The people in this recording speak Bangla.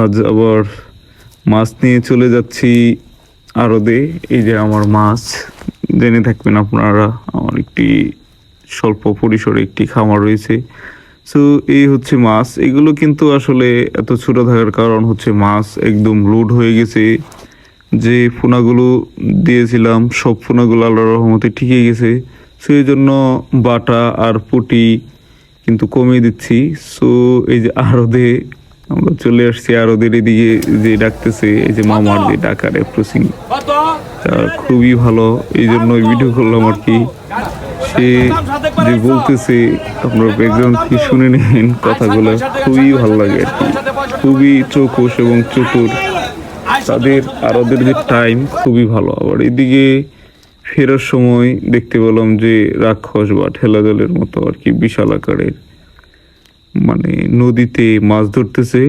আজ আবার মাছ নিয়ে চলে যাচ্ছি আড়তে। এই যে আমার মাছ, জেনে থাকবেন আপনারা, আমার একটি স্বল্প পরিসরে একটি খামার রয়েছে। সো এই হচ্ছে মাছ। এগুলো কিন্তু আসলে এত ছোট থাকার কারণ হচ্ছে মাছ একদম লোড হয়ে গেছে। যে পোনাগুলো দিয়েছিলাম সব পোনাগুলো আল্লাহর রহমতে ঠিকই গেছে। সো এই জন্য বাটা আর পুটি কিন্তু কমিয়ে দিচ্ছি। সো এই যে আড়তে আমরা চলে আসছি, আড়তের এদিকে যে ডাকতেছে, এই যে মামার যে ডাকার অ্যাপ্রোচিং খুবই ভালো, এই জন্য ভিডিও করলাম আর কি। সে যে বলতেছে, আপনার ব্যাকগ্রাউন্ড কি শুনে নিন, কথাগুলো খুবই ভালো লাগে আর কি। খুবই চৌকস এবং চতুর, তাদের আর ওদের যে টাইম খুবই ভালো। আবার এদিকে ফেরার সময় দেখতে পেলাম যে রাক্ষস বা ঠেলা জলের মতো আর কি বিশাল আকারের মানে নদীতে মাছ ধরতেছে।